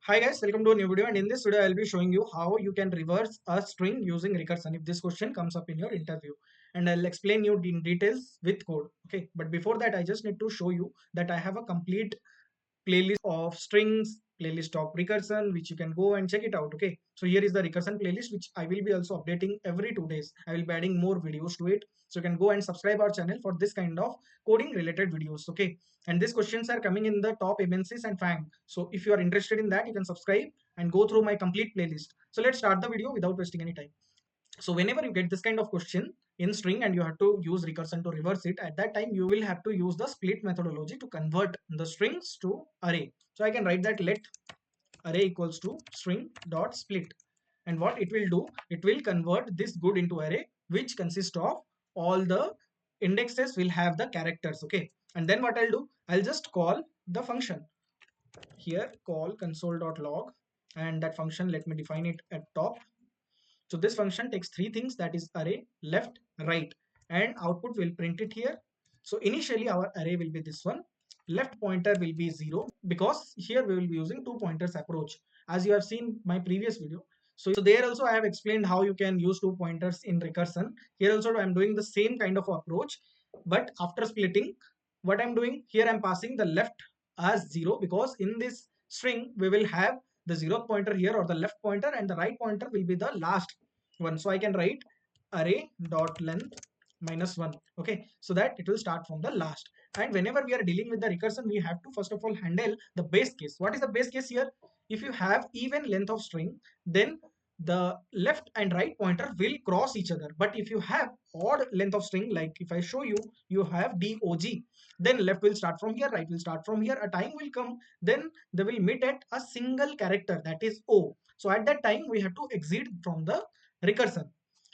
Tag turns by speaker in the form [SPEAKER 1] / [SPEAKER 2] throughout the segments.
[SPEAKER 1] Hi guys, welcome to a new video, and in this video I'll be showing you how you can reverse a string using recursion if this question comes up in your interview, and I'll explain you in details with code. Okay, but before that I just need to show you that I have a complete playlist of strings, playlist of recursion, which you can go and check it out. Okay, so here is the recursion playlist which I will be also updating every 2 days. I will be adding more videos to it, so you can go and subscribe our channel for this kind of coding related videos. Okay, and these questions are coming in the top MNCs and FANG, so if you are interested in that, you can subscribe and go through my complete playlist. So let's start the video without wasting any time. So whenever you get this kind of question in string and you have to use recursion to reverse it, at that time you will have to use the split methodology to convert the strings to array. So I can write that let array equals to string dot split, and what it will do, it will convert this good into array which consists of all the indexes will have the characters. Okay, and then what I'll do, I'll just call the function here, call console.log, and that function, let me define it at top. So this function takes three things, that is array, left, right, and output will print it here. So initially our array will be this one. Left pointer will be 0 because here we will be using two pointers approach, as you have seen my previous video. So there also I have explained how you can use two pointers in recursion. Here also I am doing the same kind of approach, but after splitting, what I'm doing here, I'm passing the left as 0 because in this string we will have the 0th pointer here or the left pointer, and the right pointer will be the last one. So I can write array dot length -1. Okay, so that it will start from the last. And whenever we are dealing with the recursion, we have to first of all handle the base case. What is the base case here? If you have even length of string, then the left and right pointer will cross each other. But if you have odd length of string, like if I show you, you have dog, then left will start from here, right will start from here. A time will come, then they will meet at a single character, that is O. So at that time we have to exit from the recursion.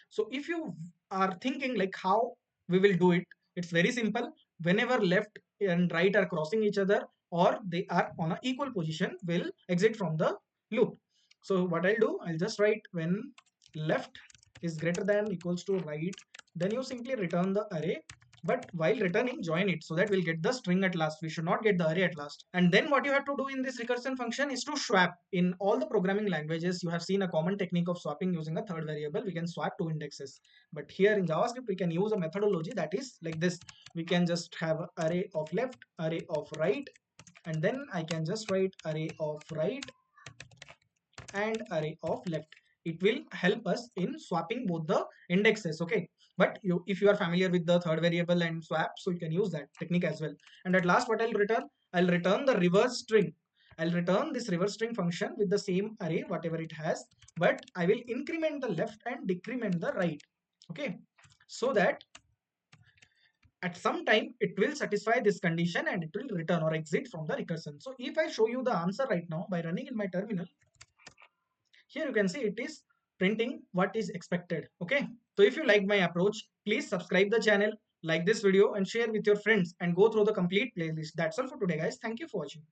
[SPEAKER 1] So if you are thinking like how we will do it, it's very simple. Whenever left and right are crossing each other or they are on an equal position, we'll exit from the loop. So what I'll do, I'll just write when left is greater than equals to right, then you simply return the array, but while returning, join it so that we'll get the string at last. We should not get the array at last. And then what you have to do in this recursion function is to swap. In all the programming languages, you have seen a common technique of swapping using a third variable. We can swap two indexes. But here in JavaScript, we can use a methodology that is like this. We can just have array of left, array of right, and then I can just write array of right and array of left. It will help us in swapping both the indexes. Okay, but if you are familiar with the third variable and swap, so you can use that technique as well. And at last, what I'll return the reverse string. I'll return this reverse string function with the same array whatever it has, but I will increment the left and decrement the right. Okay, so that at some time it will satisfy this condition and it will return or exit from the recursion. So if I show you the answer right now by running in my terminal, here you can see it is printing what is expected. Okay, so if you like my approach, please subscribe the channel, like this video and share with your friends, and go through the complete playlist. That's all for today guys. Thank you for watching.